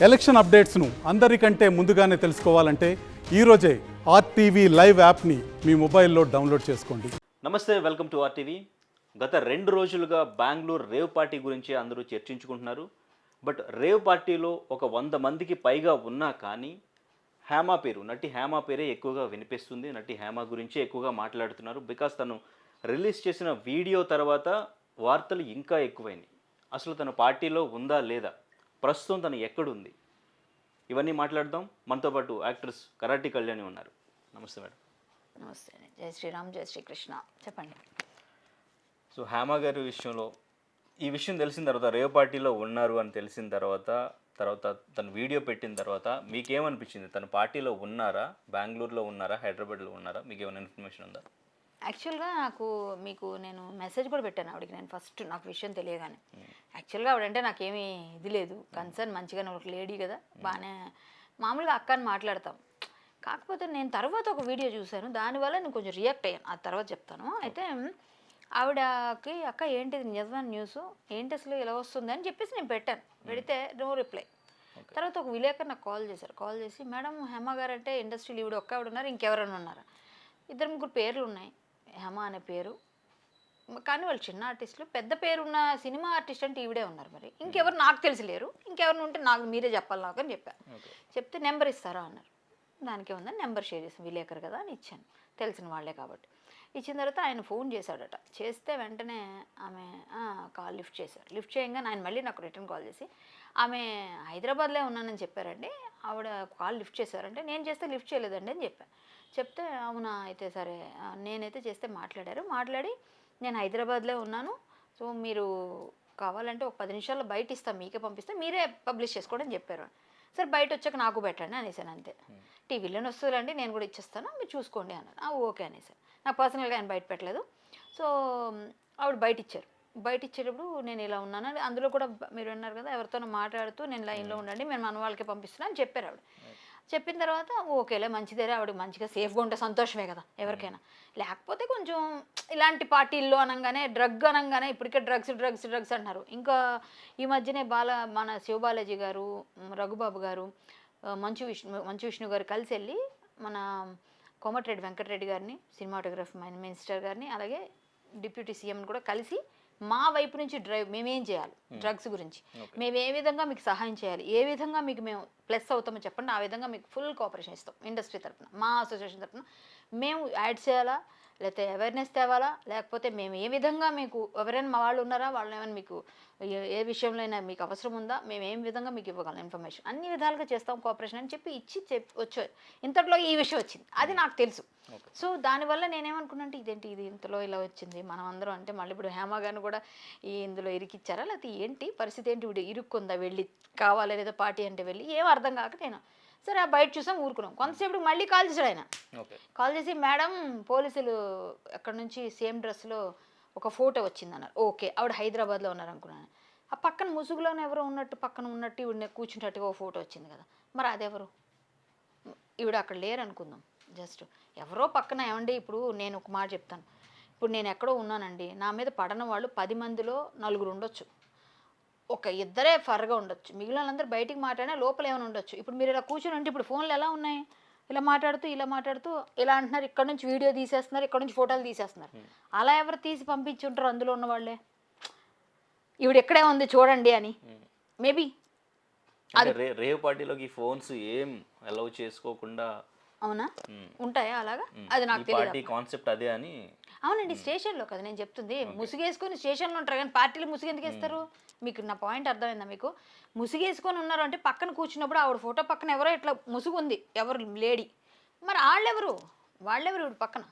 Election అప్డేట్స్ను అందరికంటే ముందుగానే తెలుసుకోవాలంటే ఈరోజే ఆర్టీవీ లైవ్ యాప్ని మీ మొబైల్లో డౌన్లోడ్ చేసుకోండి. నమస్తే, వెల్కమ్ టు ఆర్టీవీ. గత 2 రోజులుగా బెంగళూరు రేవ్ పార్టీ గురించి అందరూ చర్చించుకుంటున్నారు. బట్ రేవ్ పార్టీలో ఒక 100 మందికి పైగా ఉన్నా కానీ నటి హేమ పేరే ఎక్కువగా వినిపిస్తుంది. నటి హేమ గురించే ఎక్కువగా మాట్లాడుతున్నారు. బికాస్ తను రిలీజ్ చేసిన వీడియో తర్వాత వార్తలు ఇంకా ఎక్కువైనాయి. అసలు తను పార్టీలో ఉందా లేదా, ప్రస్తుతం తను ఎక్కడుంది, ఇవన్నీ మాట్లాడదాం. మనతో పాటు యాక్ట్రెస్ కరాటి కళ్యాణి ఉన్నారు. నమస్తే మేడం. నమస్తే. జై శ్రీరామ్, జై శ్రీకృష్ణ. చెప్పండి. సో హేమ గారి విషయంలో ఈ విషయం తెలిసిన తర్వాత, రేవ్ పార్టీలో ఉన్నారు అని తెలిసిన తర్వాత తను వీడియో పెట్టిన తర్వాత మీకేమనిపించింది? తను పార్టీలో ఉన్నారా, బెంగళూరులో ఉన్నారా, హైదరాబాద్లో ఉన్నారా? మీకు ఏమైనా ఇన్ఫర్మేషన్ ఉందా? యాక్చువల్గా మీకు నేను మెసేజ్ కూడా పెట్టాను ఆవిడకి. నేను ఫస్ట్ నాకు విషయం తెలియగానే యాక్చువల్గా ఆవిడంటే నాకేమీ ఇది లేదు, కన్సర్న్ మంచిగానే, ఒక లేడీ కదా, బాగానే మామూలుగా అక్క అని మాట్లాడతాం. కాకపోతే నేను తర్వాత ఒక వీడియో చూశాను, దానివల్ల నేను కొంచెం రియాక్ట్ అయ్యాను. ఆ తర్వాత చెప్తాను. అయితే ఆవిడకి అక్క ఏంటిది నిజమైన న్యూస్ ఏంటి, అసలు ఇలా వస్తుంది అని చెప్పేసి నేను పెట్టాను. పెడితే నో రిప్లై. తర్వాత ఒక విలేకరు నాకు కాల్ చేశారు. కాల్ చేసి, మేడం హేమ గారు అంటే ఇండస్ట్రీలో ఈవిడ ఒక్క ఆవిడ ఉన్నారు, ఇంకెవరైనా ఉన్నారా? 2-3 పేర్లు ఉన్నాయి, హేమ అనే పేరు, కానీ వాళ్ళు చిన్న ఆర్టిస్టులు. పెద్ద పేరున్న సినిమా ఆర్టిస్ట్ అంటే ఈవిడే ఉన్నారు. మరి ఇంకెవరు నాకు తెలిసి లేరు, ఇంకెవరిని ఉంటే నాకు మీరే చెప్పాలి నాకు అని చెప్పాను. చెప్తే నెంబర్ ఇస్తారా అన్నారు. దానికే ఉందని నెంబర్ షేర్ చేసాను, విలేకరు కదా అని ఇచ్చాను, తెలిసిన వాళ్ళే కాబట్టి. ఇచ్చిన తర్వాత ఆయన ఫోన్ చేశాడట. చేస్తే వెంటనే ఆమె కాల్ లిఫ్ట్ చేశారు. లిఫ్ట్ చేయగానే ఆయన మళ్ళీ నాకు రిటర్న్ కాల్ చేసి, ఆమె హైదరాబాద్లో ఉన్నానని చెప్పారండి, ఆవిడ కాల్ లిఫ్ట్ చేశారంటే నేను చేస్తే లిఫ్ట్ చేయలేదండి అని చెప్పాను. చెప్తే అవునా, అయితే సరే, నేనైతే చేస్తే మాట్లాడి నేను హైదరాబాద్లో ఉన్నాను, సో మీరు కావాలంటే ఒక 10 నిమిషాల్లో బయట ఇస్తాను, మీకే పంపిస్తాను, మీరే పబ్లిష్ చేసుకోండి అని చెప్పారు. సరే బయట వచ్చాక నాకు పెట్టండి అనేసాను. అంతే, టీవీలోనే వస్తుందండి, నేను కూడా ఇచ్చేస్తాను, మీరు చూసుకోండి అన్నారు. ఓకే అనేసాను. నాకు పర్సనల్గా ఆయన బయట పెట్టలేదు. సో ఆవిడ బయట ఇచ్చారు. బయట ఇచ్చేటప్పుడు నేను ఇలా ఉన్నాను, అందులో కూడా మీరు విన్నారు కదా, ఎవరితోనో మాట్లాడుతూ నేను లైన్లో ఉండండి, మేము మన వాళ్ళకి పంపిస్తున్నాను అని చెప్పారు ఆవిడ. చెప్పిన తర్వాత ఓకేలే, మంచిదేరే, ఆవిడ మంచిగా సేఫ్గా ఉంటే సంతోషమే కదా ఎవరికైనా. లేకపోతే కొంచెం ఇలాంటి పార్టీల్లో అనగానే అనగానే ఇప్పటికే డ్రగ్స్ అంటున్నారు. ఇంకా ఈ మధ్యనే మన శివబాలాజీ గారు, రఘుబాబు గారు, మంచు విష్ణు గారు కలిసి వెళ్ళి మన కోమటిరెడ్డి వెంకటరెడ్డి గారిని, సినిమాటోగ్రఫీ మినిస్టర్ గారిని, అలాగే డిప్యూటీ సీఎంని కూడా కలిసి మా వైపు నుంచి మేమేం చేయాలి, డ్రగ్స్ గురించి మేము ఏ విధంగా మీకు సహాయం చేయాలి, ఏ విధంగా మీకు మేము ప్లస్ అవుతామో చెప్పండి, ఆ విధంగా మీకు ఫుల్ కోఆపరేషన్ ఇస్తాం. ఇండస్ట్రీ తరఫున, మా అసోసియేషన్ తరఫున మేము యాడ్ చేయాలా, లేకపోతే అవేర్నెస్ తేవాలా, లేకపోతే మేము ఏ విధంగా మీకు ఎవరైనా మా వాళ్ళు ఉన్నారా, వాళ్ళు ఏమైనా మీకు ఏ విషయంలో అయినా మీకు అవసరం ఉందా, మేము ఏ విధంగా మీకు ఇవ్వగలం ఇన్ఫర్మేషన్, అన్ని విధాలుగా చేస్తాం కోఆపరేషన్ అని చెప్పి వచ్చాయి. ఇంతట్లో ఈ విషయం వచ్చింది, అది నాకు తెలుసు. సో దానివల్ల నేనేమనుకున్నానంటే ఇది ఇంతలో ఇలా వచ్చింది, మనం అందరం అంటే మళ్ళీ ఇప్పుడు హేమ గారిని కూడా ఇందులో ఇరికిచ్చారా, లేకపోతే ఏంటి పరిస్థితి, ఏంటి ఇప్పుడు ఇరుక్కుందా, వెళ్ళి కావాలా లేదా పార్టీ అంటే వెళ్ళి, ఏం అర్థం కాక నేను సరే బయట చూసాం, ఊరుకున్నాం. కొంతసేపు మళ్ళీ కాల్ చేశాడు ఆయన. కాల్ చేసి, మేడం పోలీసులు అక్కడ నుంచి సేమ్ డ్రెస్లో ఒక ఫోటో వచ్చిందన్నారు. ఓకే, ఆవిడ హైదరాబాద్లో ఉన్నారు అనుకున్నాను. ఆ పక్కన ముసుగులోనే ఎవరో పక్కన ఉన్నట్టు ఈవిడ కూర్చుంటట్టుగా ఒక ఫోటో వచ్చింది కదా, మరి అదెవరు? ఈవిడ అక్కడ లేరు అనుకుందాం, జస్ట్ ఎవరో పక్కన. ఏమండి ఇప్పుడు నేను ఒక మాట చెప్తాను, ఇప్పుడు నేను ఎక్కడో ఉన్నానండి, నా మీద పడన వాళ్ళు 10 మందిలో 4 ఉండొచ్చు, ఒక 2 ఫర్గా ఉండొచ్చు, మిగిలిన వాళ్ళందరూ బయటికి మాట్లాడినా లోపల ఏమైనా ఉండొచ్చు. ఇప్పుడు మీరు ఇలా కూర్చొని ఉంటే ఇప్పుడు ఫోన్లు ఎలా ఉన్నాయి, ఇలా మాట్లాడుతూ ఇలా అంటున్నారు, ఇక్కడ నుంచి వీడియో తీసేస్తున్నారు, ఇక్కడ నుంచి ఫోటోలు తీసేస్తున్నారు. అలా ఎవరు తీసి పంపించుంటారు అందులో ఉన్న వాళ్ళే, ఈవిడ ఎక్కడే ఉంది చూడండి అని. మేబీ రేవ్ పార్టీలోకి ఫోన్స్ ఏం అలౌ చేసుకోకుండా అవునా, ఉంటాయా అలాగా? అది నాకు తెలియదు. కాన్సెప్ట్ అదే అని. అవునండి, స్టేషన్లో కదా నేను చెప్తుంది, ముసుగేసుకొని స్టేషన్లో ఉంటారు కానీ పార్టీలు ముసుగు ఎందుకు వేస్తారు? మీకు నా పాయింట్ అర్థమైందా? మీకు ముసుగేసుకొని ఉన్నారు అంటే పక్కన కూర్చున్నప్పుడు ఆవిడ ఫోటో పక్కన ఎవరో ఇట్లా ముసుగు ఉంది, ఎవరు లేడీ, మరి వాళ్ళెవరు ఇప్పుడు పక్కన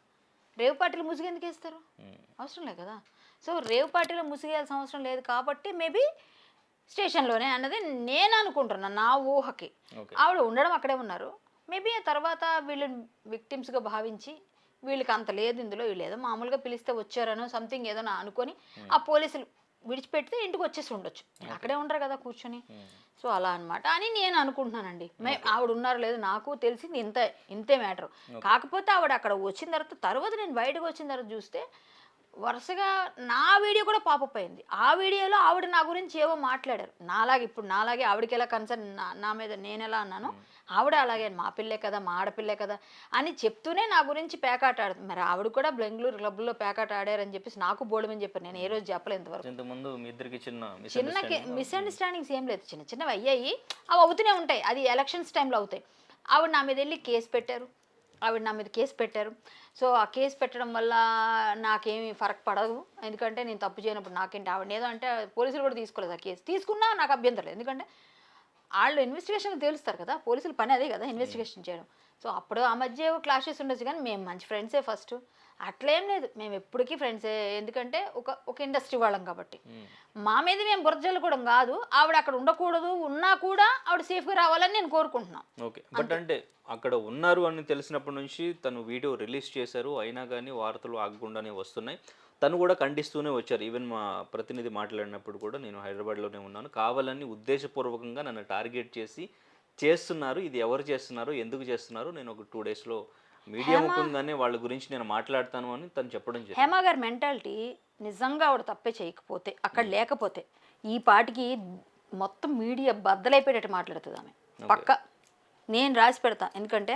రేవ్ పార్టీలు ముసుగు ఎందుకు వేస్తారు? అవసరం లేదు కదా. సో రేవ్ పార్టీలో ముసుగేయాల్సిన అవసరం లేదు కాబట్టి మేబీ స్టేషన్లోనే అన్నది నేను అనుకుంటున్నాను, నా ఊహకి. ఆవిడ ఉండడం అక్కడే ఉన్నారు, మేబీ ఆ తర్వాత వీళ్ళని విక్టిమ్స్గా భావించి వీళ్ళకి అంత లేదు ఇందులో, వీళ్ళు ఏదో మామూలుగా పిలిస్తే వచ్చారనో సంథింగ్ ఏదో అనుకొని ఆ పోలీసులు విడిచిపెడితే ఇంటికి వచ్చేసి ఉండొచ్చు, అక్కడే ఉండరు కదా కూర్చొని. సో అలా అనమాట అని నేను అనుకుంటున్నానండి. ఆవిడ ఉన్నారు లేదు నాకు తెలిసింది ఇంతే మ్యాటర్. కాకపోతే ఆవిడ అక్కడ వచ్చిన తర్వాత నేను బయటకు వచ్చిన తర్వాత చూస్తే వరుసగా నా వీడియో కూడా పాపప్ అయింది. ఆ వీడియోలో ఆవిడ నా గురించి ఏవో మాట్లాడారు. నాలాగే ఆవిడకి ఎలా కన్సర్న్ నా మీద నేనెలా అన్నానో ఆవిడ అలాగే మా పిల్లే కదా, మా ఆడపిల్లే కదా అని చెప్తూనే నా గురించి పేకాట ఆడుతుంది. మరి ఆవిడ కూడా బెంగళూరు క్లబ్‌లో పేకాట ఆడారని చెప్పేసి నాకు బోలెడమని చెప్పారు. నేను ఏ రోజు చెప్పలేదు ఇంతవరకు. ఇంతకుముందు మీ ఇద్దరికి చిన్న మిస్‌అండర్‌స్టాండింగ్స్ ఏం లేదు. చిన్నవి అయ్యాయి. అవి అవుతూనే ఉంటాయి. అది ఎలక్షన్స్ టైంలో అవుతాయి. ఆవిడ నా మీద వెళ్ళి కేసు పెట్టారు. సో ఆ కేసు పెట్టడం వల్ల నాకేమి ఫరక్ పడదు. ఎందుకంటే నేను తప్పు చేయనప్పుడు నాకేంటి, ఆవిడ ఏదో అంటే పోలీసులు కూడా తీసుకోలేదు ఆ కేసు. తీసుకున్నా నాకు అభ్యంతరం లేదు. ఎందుకంటే వాళ్ళు ఇన్వెస్టిగేషన్ తెలుస్తారు కదా, పోలీసుల పని అదే కదా ఇన్వెస్టిగేషన్ చేయడం. సో అప్పుడు ఆ మధ్య క్లాషెస్ ఉండొచ్చు, కానీ మేము మంచి ఫ్రెండ్సే ఫస్ట్. అట్లేం లేదు, మేము ఎప్పటికీ ఫ్రెండ్సే. ఎందుకంటే ఒక ఇండస్ట్రీ వాళ్ళం కాబట్టి మా మీద మేము బురజల్లుకోవడం కాదు. ఆవిడ అక్కడ ఉండకూడదు, ఉన్నా కూడా ఆవిడ సేఫ్గా రావాలని నేను కోరుకుంటున్నాను. ఓకే, బట్ అంటే అక్కడ ఉన్నారు అని తెలిసినప్పటి నుంచి తను వీడియో రిలీజ్ చేశారు, అయినా కానీ వార్తలు ఆగకుండానే వస్తున్నాయి. తను కూడా ఖండిస్తూనే వచ్చారు. ఈవెన్ మా ప్రతినిధి మాట్లాడినప్పుడు కూడా నేను హైదరాబాద్లోనే ఉన్నాను, కావాలని ఉద్దేశపూర్వకంగా నన్ను టార్గెట్ చేస్తున్నారు, ఇది ఎవరు చేస్తున్నారు, ఎందుకు చేస్తున్నారు, నేను ఒక 2 డేస్లో మీడియా ముఖంగానే వాళ్ళ గురించి నేను మాట్లాడతాను అని తను చెప్పడం జరిగింది. హేమ గారి మెంటాలిటీ నిజంగా ఆవిడ తప్పే చేయకపోతే, అక్కడ లేకపోతే ఈ పాటికి మొత్తం మీడియా బద్దలైపోయేటట్టు మాట్లాడుతుంది ఆమె పక్క. నేను రాసి పెడతా. ఎందుకంటే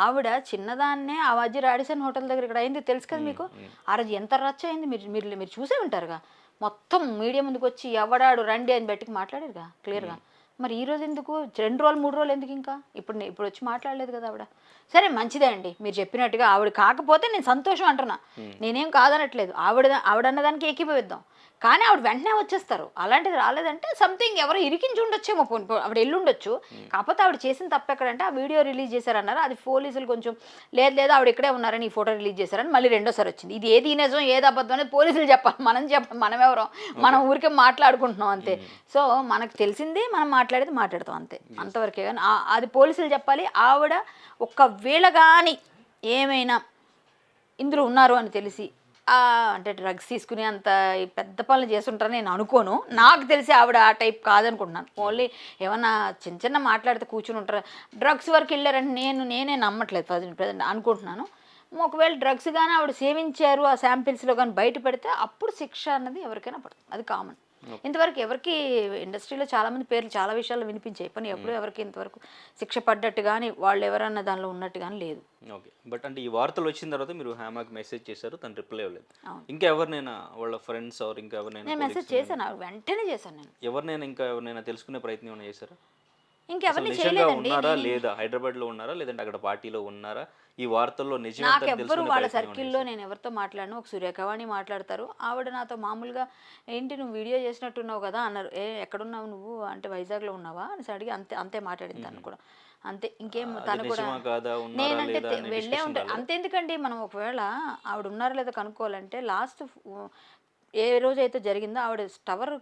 ఆవిడ చిన్నదాన్నే ఆ మధ్య రాడిసన్ హోటల్ దగ్గర ఇక్కడ అయింది తెలుసు కదా మీకు. ఆ రోజు ఎంత రచ్చ అయింది, మీరు చూసే ఉంటారుగా. మొత్తం మీడియా ముందుకు వచ్చి ఎవడాడు రండి అని బయటికి మాట్లాడారుగా క్లియర్గా. మరి ఈ రోజు ఎందుకు 2 రోజులు 3 రోజులు ఎందుకు ఇంకా ఇప్పుడు వచ్చి మాట్లాడలేదు కదా ఆవిడ. సరే మంచిదే అండి, మీరు చెప్పినట్టుగా ఆవిడ కాకపోతే నేను సంతోషం అంటున్నా, నేనేం కాదనట్లేదు. ఆవిడ అన్నదానికి ఏకీభవిద్దాం. కానీ ఆవిడ వెంటనే వచ్చేస్తారు. అలాంటిది రాలేదంటే సంథింగ్ ఎవరో ఇరికించి ఉండొచ్చేమో, ఆవిడ ఎల్లుండొచ్చు. కాకపోతే ఆవిడ చేసిన తప్పు ఎక్కడంటే ఆ వీడియో రిలీజ్ చేశారన్నారు, అది పోలీసులు కొంచెం లేదు ఆవిడ ఇక్కడే ఉన్నారని ఈ ఫోటో రిలీజ్ చేశారని మళ్ళీ రెండోసారి వచ్చింది. ఇది ఏది నిజం ఏది అబద్ధం అనేది పోలీసులు చెప్పాలి, మనం ఎవరో మనం ఊరికే మాట్లాడుకుంటున్నాం అంతే. సో మనకు తెలిసింది మనం మాట్లాడతాం అంతే, అంతవరకే. కానీ అది పోలీసులు చెప్పాలి. ఆవిడ ఒకవేళ కానీ ఏమైనా ఇందులో ఉన్నారు అని తెలిసి అంటే డ్రగ్స్ తీసుకుని అంత పెద్ద పనులు చేస్తుంటారని నేను అనుకోను. నాకు తెలిసి ఆవిడ ఆ టైప్ కాదనుకుంటున్నాను. ఓన్లీ ఏమన్నా చిన్న మాట్లాడితే కూర్చుని ఉంటారు. డ్రగ్స్ వరకు వెళ్ళారని నేనే నమ్మట్లేదు ప్రజెంట్ అనుకుంటున్నాను. ఒకవేళ డ్రగ్స్ కానీ ఆవిడ సేవించారు ఆ శాంపిల్స్లో కానీ బయట పెడితే అప్పుడు శిక్ష అన్నది ఎవరికైనా పడుతుంది, అది కామన్. ఇంతవరకు ఎవరికి ఇండస్ట్రీలో చాలామంది పేర్లు చాలా విషయాల్లో వినిపించాయి, కానీ ఎప్పుడు ఎవరికి ఇంతవరకు శిక్ష పడ్డట్టు కానీ వాళ్ళు ఎవరన్నా దానిలో ఉన్నట్టు కానీ లేదు. ఓకే, బట్ అంటే ఈ వార్తలు వచ్చిన తర్వాత మీరు హేమకి మెసేజ్ చేశారు, తను రిప్లై ఇవ్వలేదు. ఇంకా ఎవరినైనా వాళ్ళ ఫ్రెండ్స్ ఇంకా ఎవరినైనా నేను మెసేజ్ చేశాను, వెంటనే చేశాను. నేను ఎవరినైనా తెలుసుకునే ప్రయత్నం ఏమైనా చేశారా? ఇంకెవరిని నిజంగా చేయలేదండి. ఉన్నారా లేదా, హైదరాబాద్లో ఉన్నారా లేదంటే అక్కడ పార్టీలో ఉన్నారా, ఈ వార్తల్లో నిజం నాకెవ్వరు వాళ్ళ సర్కిల్లో నేను ఎవరితో మాట్లాడను. ఒక సూర్యకవాణి మాట్లాడతారు, ఆవిడ నాతో మామూలుగా ఏంటి నువ్వు వీడియో చేసినట్టున్నావు కదా అన్నారు. ఎక్కడున్నావు నువ్వు అంటే వైజాగ్లో ఉన్నావా అని అడిగి అంతే మాట్లాడింది తను కూడా అంతే. ఇంకేం తను కూడా నేనంటే వెళ్ళే ఉంటాను అంతెందుకండి. మనం ఒకవేళ ఆవిడ ఉన్నారో లేదో కనుక్కోవాలంటే లాస్ట్ ఏ రోజైతే జరిగిందో ఆవిడ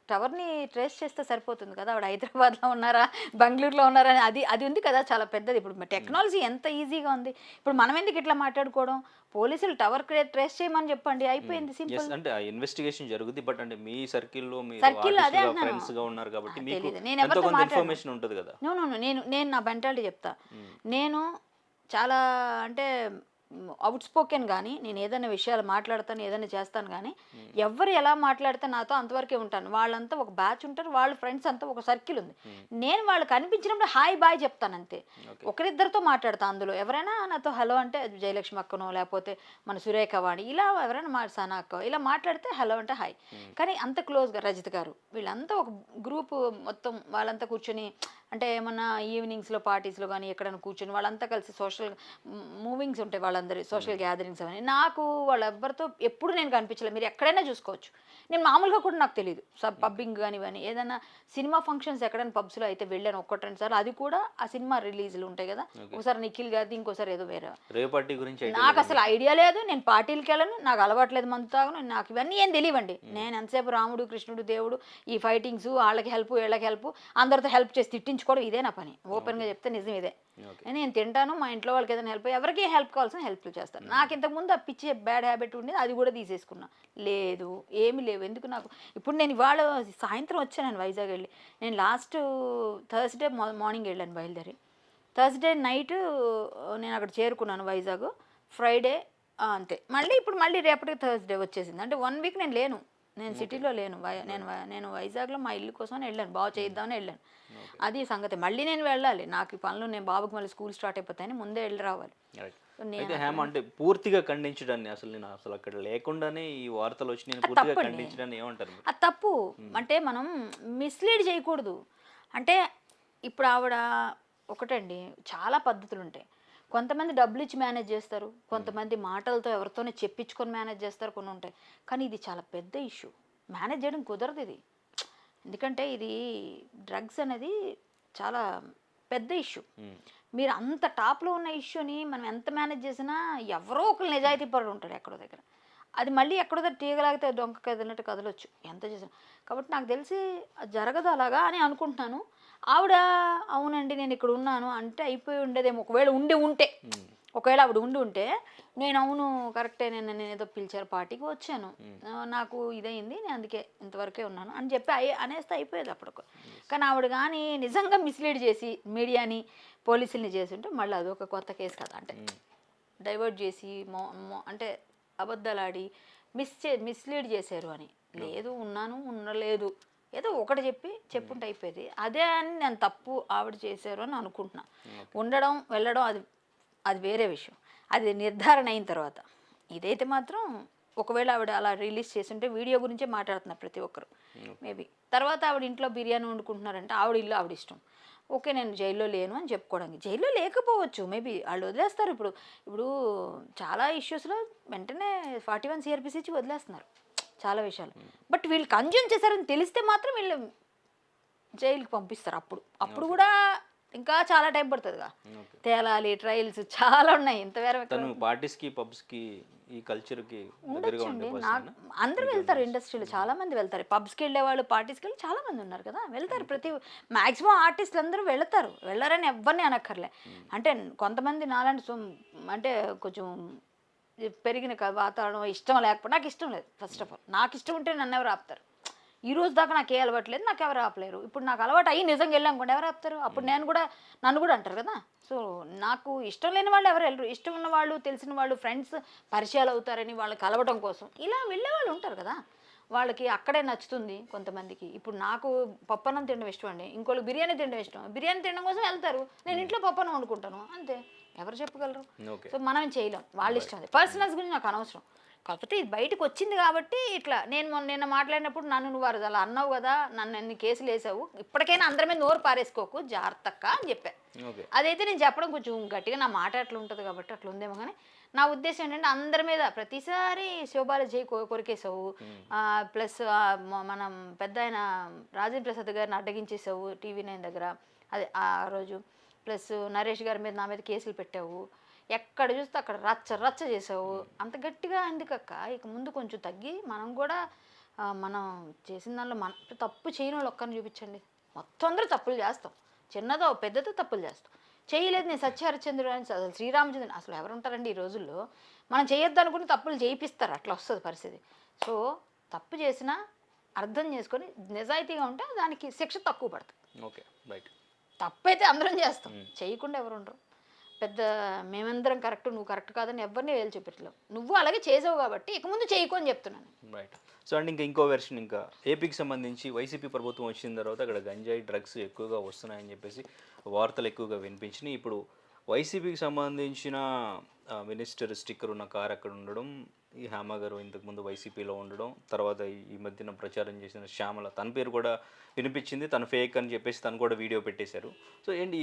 టవర్ని ట్రేస్ చేస్తే సరిపోతుంది కదా, ఆవిడ హైదరాబాద్లో ఉన్నారా బెంగళూరులో ఉన్నారా అని అది ఉంది కదా, చాలా పెద్దది. ఇప్పుడు టెక్నాలజీ ఎంత ఈజీగా ఉంది. ఇప్పుడు మనం ఎందుకు ఇట్లా మాట్లాడుకోవడం, పోలీసులు టవర్ ట్రేస్ చేయమని చెప్పండి, అయిపోయింది, సింపుల్. అంటే ఆ ఇన్వెస్టిగేషన్ జరుగుతుంది, బట్ అంటే మీ సర్కిల్లో అదే ఫ్రెండ్స్ గా ఉన్నారు కాబట్టి మీకు నేను ఎవరితో ఇన్ఫర్మేషన్ ఉంటుంది కదా. నేను నా మెంటాలిటీ చెప్తా. నేను చాలా అంటే అవుట్ స్పోకెన్, కానీ నేను ఏదైనా విషయాలు మాట్లాడతాను, ఏదైనా చేస్తాను, కానీ ఎవరు ఎలా మాట్లాడితే నాతో అంతవరకే ఉంటాను. వాళ్ళంతా ఒక బ్యాచ్ ఉంటారు, వాళ్ళ ఫ్రెండ్స్ అంతా ఒక సర్కిల్ ఉంది. నేను వాళ్ళు కనిపించినప్పుడు హాయ్ బాయ్ చెప్తాను అంతే. ఒకరిద్దరితో మాట్లాడతాను, అందులో ఎవరైనా నాతో హలో అంటే జయలక్ష్మి అక్కనో లేకపోతే మన సురేఖవాణి ఇలా ఎవరైనా సనా అక్క ఇలా మాట్లాడితే హలో అంటే హాయ్. కానీ అంత క్లోజ్గా రజిత్ గారు వీళ్ళంతా ఒక గ్రూప్ మొత్తం వాళ్ళంతా కూర్చొని అంటే ఏమన్నా ఈవినింగ్స్లో పార్టీస్లో కానీ ఎక్కడైనా కూర్చొని వాళ్ళంతా కలిసి సోషల్ మూవింగ్స్ ఉంటాయి, వాళ్ళందరి సోషల్ గ్యాదరింగ్స్ అవన్నీ. నాకు వాళ్ళెవ్వరితో ఎప్పుడు నేను కనిపించలేదు, మీరు ఎక్కడైనా చూసుకోవచ్చు. నేను మామూలుగా కూడా నాకు తెలియదు పబ్బింగ్ కానీ ఇవన్నీ. ఏదైనా సినిమా ఫంక్షన్స్ ఎక్కడైనా పబ్స్లో అయితే వెళ్ళాను 1-2 సార్లు, అది కూడా ఆ సినిమా రిలీజ్లు ఉంటాయి కదా, ఒకసారి నిఖిల్ గారిది ఇంకోసారి ఏదో వేరే. నాకు అసలు ఐడియా లేదు, నేను పార్టీలకి వెళ్ళను, నాకు అలవాట్లేదు మందు తాగను, నాకు ఇవన్నీ ఏం తెలియవండి. నేను ఎంతసేపు రాముడు కృష్ణుడు దేవుడు ఈ ఫైటింగ్స్ వాళ్ళకి హెల్ప్ వీళ్ళకి హెల్ప్ అందరితో హెల్ప్ చేసి తిట్టించుకోవడం ఇదే నా పని. ఓపెన్గా చెప్తే నిజం ఇదే. నేను తింటాను, మా ఇంట్లో వాళ్ళకి ఏదైనా హెల్ప్ ఎవరికి హెల్ప్ కావాల్సిన హెల్ప్లు చేస్తాను. నాకు ఇంతకుముందు ఆ పిచ్చి బ్యాడ్ హ్యాబిట్ ఉండేది, అది కూడా తీసేసుకున్నా. లేదు ఏమి లేవు ఎందుకు నాకు. ఇప్పుడు నేను ఇవాళ సాయంత్రం వచ్చాను వైజాగ్ వెళ్ళి. నేను లాస్ట్ థర్స్డే మార్నింగ్ వెళ్ళాను బయలుదేరి. థర్స్డే నైట్ నేను అక్కడ చేరుకున్నాను వైజాగ్. ఫ్రైడే అంతే. మళ్ళీ ఇప్పుడు మళ్ళీ రేపటికి థర్స్డే వచ్చేసింది. అంటే 1 వీక్ నేను లేను. నేను సిటీలో లేను. నేను వైజాగ్లో మా ఇల్లు కోసం వెళ్ళాను, బాగు చేయిద్దామని వెళ్ళాను. అది సంగతి. మళ్ళీ నేను వెళ్ళాలి, నాకు ఈ పనులు, నేను బాబుకి మళ్ళీ స్కూల్ స్టార్ట్ అయిపోతాయని ముందే వెళ్ళి రావాలి. అయితే హేమ అంటే పూర్తిగా ఖండించడాన్ని, నేను అసలు అక్కడ లేకుండానే ఈ వార్తలు వచ్చి నేను పూర్తిగా ఖండించడాన్ని ఏమంటారు మీరు? అది తప్పు. అంటే మనం మిస్లీడ్ చేయకూడదు. అంటే ఇప్పుడు ఆవిడ ఒకటండి, చాలా పద్ధతులు ఉంటాయి. కొంతమంది డబ్బులు ఇచ్చి మేనేజ్ చేస్తారు, కొంతమంది మాటలతో ఎవరితోనే చెప్పించుకొని మేనేజ్ చేస్తారు, కొన్ని ఉంటాయి. కానీ ఇది చాలా పెద్ద ఇష్యూ, మేనేజ్ చేయడం కుదరదు ఇది. ఎందుకంటే ఇది డ్రగ్స్ అనేది చాలా పెద్ద ఇష్యూ. మీరు అంత టాప్లో ఉన్న ఇష్యూని మనం ఎంత మేనేజ్ చేసినా ఎవరో ఒకరు నిజాయితీ పరుడు ఉంటాడు ఎక్కడో దగ్గర. అది మళ్ళీ ఎక్కడో దగ్గర తీగలాగితే డొంక కదిలినట్టు కదలొచ్చు ఎంత చేసినా. కాబట్టి నాకు తెలిసి జరగదు అలాగా అని అనుకుంటున్నాను. ఆవిడ అవునండి నేను ఇక్కడ ఉన్నాను అంటే అయిపోయి ఉండేదేమో, ఒకవేళ ఉంటే ఒకవేళ ఆవిడ ఉంటే నేను అవును కరెక్టే, నేను ఏదో పిలిచారు పార్టీకి వచ్చాను, నాకు ఇదయింది, నేను అందుకే ఇంతవరకే ఉన్నాను అని చెప్పి అనేస్తే అయిపోయేది అప్పటికి. కానీ ఆవిడ కానీ నిజంగా మిస్లీడ్ చేసి మీడియాని పోలీసుల్ని చేసి ఉంటే మళ్ళీ అదొక కొత్త కేసు కదా. అంటే డైవర్ట్ చేసి అంటే అబద్ధాలాడి మిస్లీడ్ చేశారు అని. లేదు ఉన్నాను ఉండలేదు ఏదో ఒకటి చెప్పుంటే అయిపోయేది. అదే అని నేను తప్పు ఆవిడ చేశారు అని అనుకుంటున్నా. ఉండడం వెళ్ళడం అది వేరే విషయం, అది నిర్ధారణ అయిన తర్వాత. ఇదైతే మాత్రం ఒకవేళ ఆవిడ అలా రిలీజ్ చేస్తుంటే వీడియో గురించే మాట్లాడుతున్నారు ప్రతి ఒక్కరు. మేబీ తర్వాత ఆవిడ ఇంట్లో బిర్యానీ వండుకుంటున్నారంటే ఆవిడ ఇల్లు ఆవిడ ఇష్టం. ఓకే నేను జైల్లో లేను అని చెప్పుకోవడానికి. జైల్లో లేకపోవచ్చు, మేబీ వాళ్ళు వదిలేస్తారు. ఇప్పుడు చాలా ఇష్యూస్లో వెంటనే 41 CRPC ఇచ్చి వదిలేస్తున్నారు చాలా విషయాలు. బట్ వీళ్ళు కన్జ్యూమ్ చేశారని తెలిస్తే మాత్రం వీళ్ళు జైలుకి పంపిస్తారు. అప్పుడు కూడా ఇంకా చాలా టైం పడుతుందిగా, తేలాలి, ట్రయల్స్ చాలా ఉన్నాయి. ఇంత వేరే పార్టీస్కి పబ్స్కి ఈ కల్చర్కి ఉండొచ్చండి. అందరూ వెళ్తారు, ఇండస్ట్రీలో చాలా మంది వెళ్తారు. పబ్స్కి వెళ్ళే వాళ్ళు, పార్టీస్కి వెళ్ళి చాలా మంది ఉన్నారు కదా, వెళ్తారు. మ్యాక్సిమం ఆర్టిస్టులు అందరూ వెళ్ళరని ఎవరిని అనక్కర్లే. అంటే కొంతమంది నాలాంటి అంటే కొంచెం పెరిగిన వాతావరణం ఇష్టం లేకపోతే, నాకు ఇష్టం లేదు. ఫస్ట్ ఆఫ్ ఆల్ నాకు ఇష్టం ఉంటే నన్ను ఎవరు ఆపుతారు? ఈ రోజు దాకా నాకు ఏ అలవాటు లేదు, నాకు ఎవరు ఆపలేరు. ఇప్పుడు నాకు అలవాటు అయ్యి నిజంగా వెళ్ళానుకోండి ఎవరు ఆపుతారు? అప్పుడు నన్ను కూడా అంటారు కదా. సో నాకు ఇష్టం లేని వాళ్ళు ఎవరు వెళ్ళరు. ఇష్టం ఉన్న వాళ్ళు, తెలిసిన వాళ్ళు, ఫ్రెండ్స్ పరిచయాలు అవుతారని వాళ్ళకి కలవటం కోసం ఇలా వెళ్ళే వాళ్ళు ఉంటారు కదా. వాళ్ళకి అక్కడే నచ్చుతుంది కొంతమందికి. ఇప్పుడు నాకు పప్పన్నం తినడం ఇష్టం అండి, ఇంకోళ్ళకి బిర్యానీ తినడం ఇష్టం. బిర్యానీ తినడం కోసం వెళ్తారు, నేను ఇంట్లో పప్పన్నం వండుకుంటాను అంతే. ఎవరు చెప్పగలరు? సో మనం చేయలేం, వాళ్ళ ఇష్టం. అది పర్సనల్స్ గురించి నాకు అనవసరం. కాకపోతే ఇది బయటకు వచ్చింది కాబట్టి ఇట్లా నిన్న మాట్లాడినప్పుడు నువ్వు అలా అన్నావు కదా, నన్ను ఎన్ని కేసులు వేసావు, ఇప్పటికైనా అందరి మీద నోరు పారేసుకోకు జాగ్రత్తగా అని చెప్పా. అదైతే నేను చెప్పడం కొంచెం గట్టిగా, నా మాట అట్లా ఉంటుంది కాబట్టి అట్లా ఉందేమో. కానీ నా ఉద్దేశం ఏంటంటే అందరి మీద ప్రతిసారి శోభాలు చేయి కొరికేసావు, ప్లస్ మనం పెద్ద ఆయన రాజేంద్ర ప్రసాద్ గారిని అడ్డగించేసావు TV9 దగ్గర, అది ఆ రోజు. ప్లస్ నరేష్ గారి మీద, నా మీద కేసులు పెట్టావు, ఎక్కడ చూస్తే అక్కడ రచ్చ చేసావు. అంత గట్టిగా ఎందుకక్క? ఇక ముందు కొంచెం తగ్గి మనం కూడా మనం చేసిన దానిలో తప్పు చేయని వాళ్ళు ఒక్కరిని చూపించండి. మొత్తం అందరూ తప్పులు చేస్తాం, చిన్నదో పెద్దదో తప్పులు చేస్తాం. చేయలేదు నేను సత్యహరిశ్చంద్రుడు అని, అసలు శ్రీరామచంద్రుడు అసలు ఎవరు ఉంటారండి ఈ రోజుల్లో? మనం చేయొద్దు అనుకుని తప్పులు చేయిస్తారు, అట్లా వస్తుంది పరిస్థితి. సో తప్పు చేసినా అర్థం చేసుకొని నిజాయితీగా ఉంటే దానికి శిక్ష తక్కువ పడుతుంది. Okay right. తప్పు అయితే అందరం చేస్తాం, చేయకుండా ఎవరు ఉండరు. పెద్ద మేమందరం కరెక్ట్ నువ్వు కరెక్ట్ కాదని ఎవరిని వేలు చెప్పట్లేవు. నువ్వు అలాగే చేసావు కాబట్టి ఇక ముందు చేయకు అని చెప్తున్నాను. రైట్. సో అండ్ ఇంకో వెర్షన్, ఇంకా ఏపీకి సంబంధించి వైసీపీ ప్రభుత్వం వచ్చిన తర్వాత అక్కడ గంజాయి డ్రగ్స్ ఎక్కువగా వస్తున్నాయని చెప్పేసి వార్తలు ఎక్కువగా వినిపించినాయి. ఇప్పుడు వైసీపీకి సంబంధించిన మినిస్టర్ స్టిక్కర్ ఉన్న కార్ అక్కడ ఉండడం, ఈ హేమ గారు ఇంతకుముందు వైసీపీలో ఉండడం, తర్వాత ఈ మధ్యన ప్రచారం చేసిన శ్యామల, తన పేరు కూడా వినిపించింది, తను ఫేక్ అని చెప్పేసి తను కూడా వీడియో పెట్టేశారు. సో ఏంటి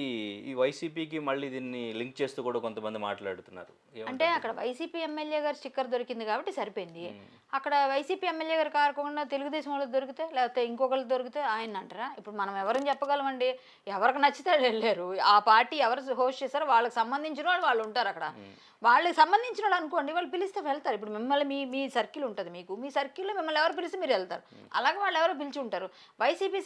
ఈ వైసీపీకి మళ్ళీ దీన్ని లింక్ చేస్తూ కూడా కొంతమంది మాట్లాడుతున్నారు. అంటే అక్కడ వైసీపీ ఎమ్మెల్యే గారు స్టిక్కర్ దొరికింది కాబట్టి సరిపోయింది. అక్కడ వైసీపీ ఎమ్మెల్యే గారు కాకుండా తెలుగుదేశం వాళ్ళకి దొరికితే, లేకపోతే ఇంకొకరికి దొరికితే ఆయన అంటారా? ఇప్పుడు మనం ఎవరిని చెప్పగలమండి? ఎవరికి నచ్చితే వెళ్ళారు, ఆ పార్టీ ఎవరు హోస్ట్ చేస్తారో వాళ్ళకి సంబంధించిన వాళ్ళు ఉంటారు అక్కడ. వాళ్ళకి సంబంధించిన వాళ్ళు అనుకోండి, వాళ్ళు పిలిస్తే వెళ్తారు. ఇప్పుడు మిమ్మల్ని మీ సర్కిల్ ఉంటుంది, మీ సర్కిల్లో మిమ్మల్ని ఎవరు పిలిస్తే మీరు వెళ్తారు. అలాగే వాళ్ళు ఎవరో పిలిచి ఉంటారు. వైసీపీ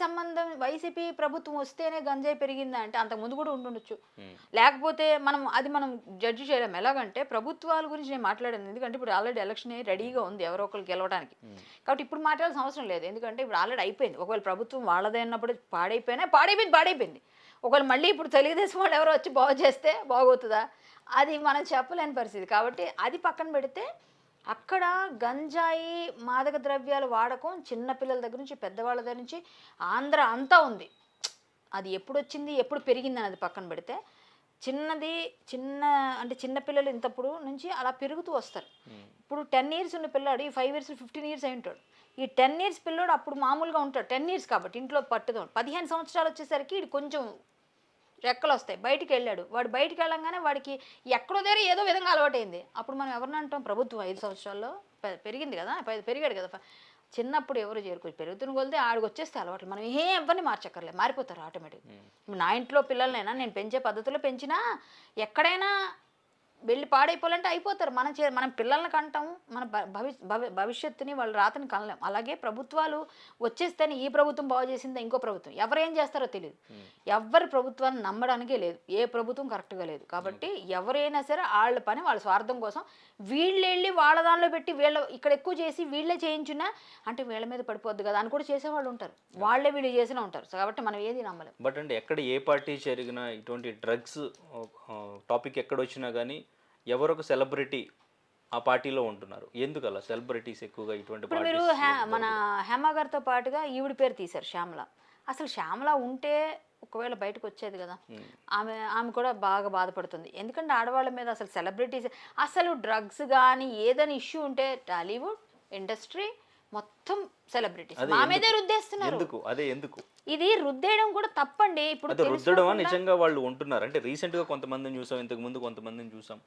ప్రభుత్వం వస్తేనే గంజాయి పెరిగిందా అంటే అంతకుముందు కూడా ఉండొచ్చు. లేకపోతే మనం జడ్జి చేయలేం. ఎలాగంటే ప్రభుత్వాల గురించి నేను మాట్లాడాను, ఎందుకంటే ఇప్పుడు ఆల్రెడీ ఎలక్షన్ రెడీగా ఉంది ఎవరో ఒకరు గెలవడానికి. కాబట్టి ఇప్పుడు మాట్లాడాల్సిన అవసరం లేదు, ఎందుకంటే ఇప్పుడు ఆల్రెడీ అయిపోయింది. ఒకవేళ ప్రభుత్వం వాళ్ళదే అన్నప్పుడు పాడైపోయింది. ఒకవేళ మళ్ళీ ఇప్పుడు తెలుగుదేశం వాళ్ళు ఎవరో వచ్చి బాగు చేస్తే బాగవుతుందా, అది మనం చెప్పలేని పరిస్థితి. కాబట్టి అది పక్కన పెడితే అక్కడ గంజాయి మాదక ద్రవ్యాల వాడకం చిన్నపిల్లల దగ్గర నుంచి పెద్దవాళ్ళ దగ్గర నుంచి ఆంధ్ర అంతా ఉంది. అది ఎప్పుడు వచ్చింది ఎప్పుడు పెరిగిందని అది పక్కన పెడితే అంటే చిన్నపిల్లలు ఇంతప్పుడు నుంచి అలా పెరుగుతూ వస్తారు. ఇప్పుడు 10 years ఉన్న పిల్లాడు ఈ 5 years 15 years అయి ఉంటాడు. ఈ 10 years పిల్లోడు అప్పుడు మామూలుగా ఉంటాడు. 10 years కాబట్టి ఇంట్లో పట్టుదో 15 సంవత్సరాలు వచ్చేసరికి ఇది కొంచెం రెక్కలు వస్తాయి, బయటికి వెళ్ళాడు. వాడు బయటికి వెళ్ళంగానే వాడికి ఎక్కడో దగ్గర ఏదో విధంగా అలవాటైంది. అప్పుడు మనం ఎవరిని అంటాం, ప్రభుత్వం 5 సంవత్సరాల్లో పెరిగింది కదా, పెరిగాడు కదా. చిన్నప్పుడు ఎవరు చేరుకోవచ్చు, పెరుగుతున్న కొలితే ఆడికి వచ్చేస్తే అలవాట్లు. మనం ఎవరిని మార్చక్కర్లేదు, మారిపోతారు ఆటోమేటిక్. నా ఇంట్లో పిల్లలనైనా నేను పెంచే పద్ధతిలో పెంచినా ఎక్కడైనా వెళ్ళి పాడైపోవాలంటే అయిపోతారు. మనం పిల్లల్ని కంటాము, మన భవిష్యత్తుని వాళ్ళ రాతని కనలేం. అలాగే ప్రభుత్వాలు వచ్చేస్తేనే ఈ ప్రభుత్వం బాగు చేసిందా ఇంకో ప్రభుత్వం, ఎవరేం చేస్తారో తెలియదు. ఎవరి ప్రభుత్వాన్ని నమ్మడానికే లేదు, ఏ ప్రభుత్వం కరెక్ట్గా లేదు. కాబట్టి ఎవరైనా సరే వాళ్ళ పని వాళ్ళ స్వార్థం కోసం వీళ్ళు వెళ్ళి వాళ్ళ దానిలో పెట్టి వీళ్ళ ఇక్కడ ఎక్కువ చేసి వీళ్ళే చేయించున్నా అంటే వీళ్ళ మీద పడిపోద్ది కదా అని కూడా చేసేవాళ్ళు ఉంటారు. వాళ్ళే వీళ్ళు చేసినా ఉంటారు. కాబట్టి మనం ఏది నమ్మలేం. బట్ అంటే ఎక్కడ ఏ పార్టీ జరిగినా ఇటువంటి డ్రగ్స్ టాపిక్ ఎక్కడ వచ్చినా కానీ ఎవరొక సెలబ్రిటీ ఆ పార్టీలో ఉంటున్నారు. ఎందుకు అలా సెలబ్రిటీస్ ఎక్కువగా ఇటువంటి ఇప్పుడు మీరు మన హేమ గారితో పాటుగా ఈవిడ పేరు తీశారు, శ్యామల. అసలు శ్యామల ఉంటే ఒకవేళ బయటకు వచ్చేది కదా. ఆమె కూడా బాగా బాధపడుతుంది. ఎందుకంటే ఆడవాళ్ళ మీద అసలు సెలబ్రిటీస్ అసలు డ్రగ్స్ కానీ ఏదైనా ఇష్యూ ఉంటే టాలీవుడ్ ఇండస్ట్రీ మొత్తం సెలబ్రిటీస్ మా మీదే రుద్దేస్తున్నారు. ఎందుకు ఇది రుద్దేయడం కూడా తప్పండి. ఇప్పుడు రుద్దడమా నిజంగా వాళ్ళు ఉంటున్నారు అంటే రీసెంట్ గా కొంతమందిని చూసాం, ఇంతకు ముందు కొంతమందిని చూసాం.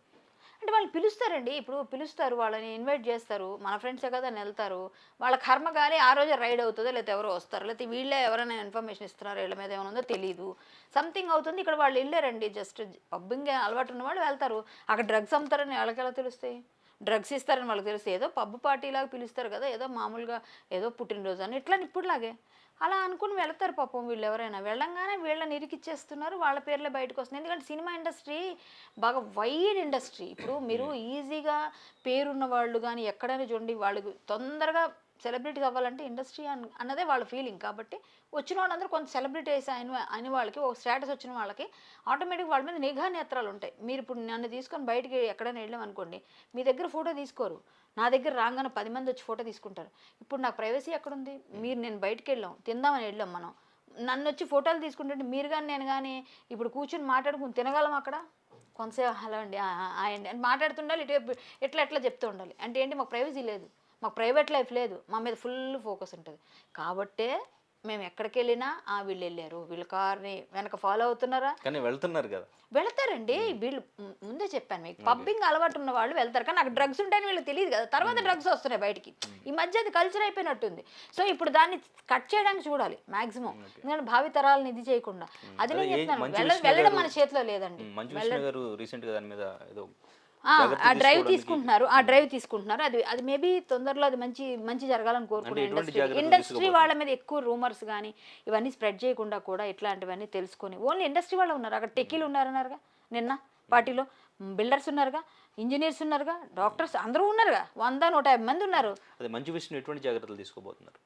అంటే వాళ్ళు పిలుస్తారండి, ఇప్పుడు పిలుస్తారు, వాళ్ళని ఇన్వైట్ చేస్తారు, మన ఫ్రెండ్సే కదా అని వెళ్తారు. వాళ్ళ కర్మ కానీ ఆ రోజే రైడ్ అవుతుందో లేకపోతే ఎవరో వస్తారు, లేకపోతే వీళ్ళే ఎవరైనా ఇన్ఫర్మేషన్ ఇస్తున్నారు, వీళ్ళ మీద ఏమైనా ఉందో తెలియదు, సంథింగ్ అవుతుంది. ఇక్కడ వాళ్ళు వెళ్ళారండి, జస్ట్ పబ్బింగ్ అలవాటు ఉన్న వాళ్ళు వెళ్తారు. అక్కడ డ్రగ్స్ అమ్ముతారని వాళ్ళకి ఎలా తెలుస్తాయి, డ్రగ్స్ ఇస్తారని వాళ్ళకి తెలుస్తాయి. ఏదో పబ్బు పార్టీలాగా పిలుస్తారు కదా, ఏదో మామూలుగా ఏదో పుట్టినరోజు అని ఇట్లా ఇప్పుడులాగే అలా అనుకుని వెళ్తారు. పాపం వీళ్ళు ఎవరైనా వెళ్ళంగానే వీళ్ళని ఇరికిచ్చేస్తున్నారు, వాళ్ళ పేర్లే బయటకు వస్తుంది. ఎందుకంటే సినిమా ఇండస్ట్రీ బాగా వైడ్ ఇండస్ట్రీ. ఇప్పుడు మీరు ఈజీగా పేరున్న వాళ్ళు కానీ ఎక్కడైనా చూడండి, వాళ్ళకి తొందరగా సెలబ్రిటీస్ అవ్వాలంటే ఇండస్ట్రీ అన్నదే వాళ్ళ ఫీలింగ్. కాబట్టి వచ్చిన వాళ్ళందరూ కొంత సెలబ్రిటీస్ అయిన వాళ్ళకి ఒక స్టేటస్ వచ్చిన వాళ్ళకి ఆటోమేటిక్గా వాళ్ళ మీద నిఘా నేత్రాలు ఉంటాయి. మీరు ఇప్పుడు నన్ను తీసుకొని బయటికి ఎక్కడైనా వెళ్ళామనుకోండి, మీ దగ్గర ఫోటో తీసుకోరు, నా దగ్గర రాగానే 10 మంది వచ్చి ఫోటో తీసుకుంటారు. ఇప్పుడు నాకు ప్రైవసీ ఎక్కడుంది? నేను బయటికి వెళ్ళాం, తిందామని వెళ్ళాం, మనం నన్ను వచ్చి ఫోటోలు తీసుకుంటుంటే మీరు కానీ నేను కానీ ఇప్పుడు కూర్చొని మాట్లాడుకుని తినగలం అక్కడ కొంతసేపు హలో అండి అండి అని మాట్లాడుతుండాలి, ఎట్లా చెప్తూ ఉండాలి. అంటే ఏంటి, మాకు ప్రైవసీ లేదు, మాకు ప్రైవేట్ లైఫ్ లేదు, మా మీద ఫుల్ ఫోకస్ ఉంటుంది. కాబట్టే మేము ఎక్కడికి వెళ్ళినా వీళ్ళు వెళ్ళారు, వీళ్ళ కార్ని వెనక ఫాలో అవుతున్నారా, కానీ వెళ్తున్నారు కదా, వెళతారండి. వీళ్ళు ముందే చెప్పాను మీకు, పబ్బింగ్ అలవాటు ఉన్న వాళ్ళు వెళ్తారు. కానీ నాకు డ్రగ్స్ ఉంటాయని వీళ్ళకి తెలియదు కదా, తర్వాత డ్రగ్స్ వస్తున్నాయి బయటికి. ఈ మధ్య అది కల్చర్ అయిపోయినట్టుంది. సో ఇప్పుడు దాన్ని కట్ చేయడానికి చూడాలి మ్యాక్సిమం, ఎందుకంటే భావి తరాలను ఇది చేయకుండా. అది నేను చెప్తాను, వెళ్ళడం మన చేతిలో లేదండి. ఆ డ్రైవ్ తీసుకుంటున్నారు, అది మేబీ తొందరలో అది మంచి జరగాలని కోరుకుంటున్నాను. ఇండస్ట్రీ వాళ్ళ మీద ఎక్కువ రూమర్స్ కానీ ఇవన్నీ స్ప్రెడ్ చేయకుండా కూడా ఇట్లాంటివన్నీ తెలుసుకొని, ఓన్లీ ఇండస్ట్రీ వాళ్ళు ఉన్నారు అక్కడ, టెక్కీలు ఉన్నారన్నారుగా నిన్న పార్టీలో, బిల్డర్స్ ఉన్నారుగా, ఇంజనీర్స్ ఉన్నారుగా, డాక్టర్స్ అందరూ ఉన్నారుగా, 100-150 మంది ఉన్నారు. అది మంచి విషయం. ఎటువంటి జాగ్రత్తలు తీసుకోబోతున్నారు?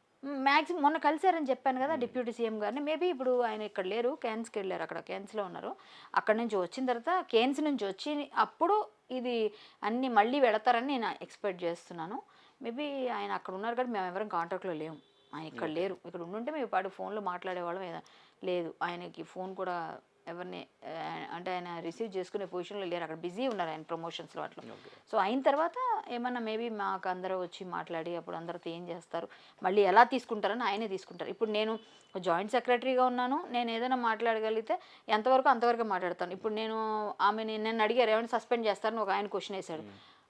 మ్యాక్సిమం మొన్న కలిసారని చెప్పాను కదా డిప్యూటీ సీఎం గారిని. మేబీ ఇప్పుడు ఆయన ఇక్కడ లేరు, కేన్స్కి వెళ్ళారు, అక్కడ కేన్స్లో ఉన్నారు. అక్కడ నుంచి వచ్చిన తర్వాత కేన్స్ నుంచి వచ్చి అప్పుడు ఇది అన్నీ మళ్ళీ వెళతారని నేను ఎక్స్పెక్ట్ చేస్తున్నాను. మేబీ ఆయన అక్కడ ఉన్నారు కానీ మేము ఎవరం కాంటాక్ట్లో లేము. ఆయన ఇక్కడ లేరు, ఇక్కడ ఉండుంటే మేము పాటు ఫోన్లో మాట్లాడేవాళ్ళం. లేదు, ఆయనకి ఫోన్ కూడా ఎవరిని అంటే ఆయన రిసీవ్ చేసుకునే పొజిషన్లో లేరు, అక్కడ బిజీ ఉన్నారు ఆయన ప్రమోషన్స్లో అట్లా. సో అయిన తర్వాత ఏమన్నా మేబీ మాకు అందరూ వచ్చి మాట్లాడి అప్పుడు అందరితో ఏం చేస్తారు, మళ్ళీ ఎలా తీసుకుంటారని ఆయనే తీసుకుంటారు. ఇప్పుడు నేను జాయింట్ సెక్రటరీగా ఉన్నాను, నేను ఏదైనా మాట్లాడగలిగితే ఎంతవరకు అంతవరకు మాట్లాడతాను. ఇప్పుడు నన్ను అడిగారు ఏమైనా సస్పెండ్ చేస్తారని ఒక ఆయన క్వశ్చన్ వేశాడు.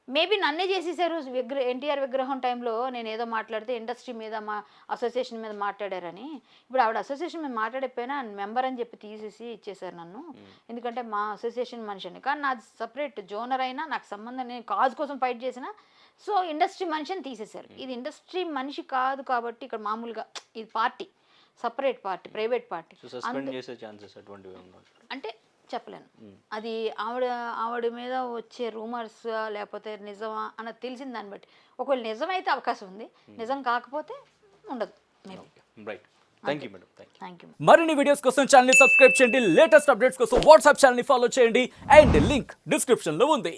మేబీ నన్నే చేసేసారు ఎన్టీఆర్ విగ్రహం టైంలో నేను ఏదో మాట్లాడితే ఇండస్ట్రీ మీద మా అసోసియేషన్ మీద మాట్లాడారని. ఇప్పుడు ఆవిడ అసోసియేషన్ మీద మాట్లాడకపోయినా మెంబర్ అని చెప్పి తీసేసి ఇచ్చేసారు నన్ను, ఎందుకంటే మా అసోసియేషన్ మనిషిని. కానీ నాది సపరేట్ జోనర్ అయినా నాకు సంబంధం, నేను కాజ్ కోసం ఫైట్ చేసిన. సో ఇండస్ట్రీ మనిషిని తీసేశారు. ఇది ఇండస్ట్రీ మనిషి కాదు కాబట్టి ఇక్కడ మామూలుగా ఇది party, separate party, private party అంటే చెప్పలేను. అది ఆవిడ మీద వచ్చే రూమర్స్ లేకపోతే నిజమా అన్నది తెలిసిన దాన్ని బట్టి, ఒకవేళ నిజమైతే అవకాశం ఉంది, నిజం కాకపోతే ఉండదు. Right. Thank you madam, thank you. Thank you. మరిన్ని వీడియోస్ కోసం ఛానల్ ని సబ్స్క్రైబ్ చేయండి, లేటెస్ట్ అప్డేట్స్ కోసం వాట్సాప్ ఛానల్ ని ఫాలో చేయండి అండ్ లింక్ డిస్క్రిప్షన్ లో ఉంది.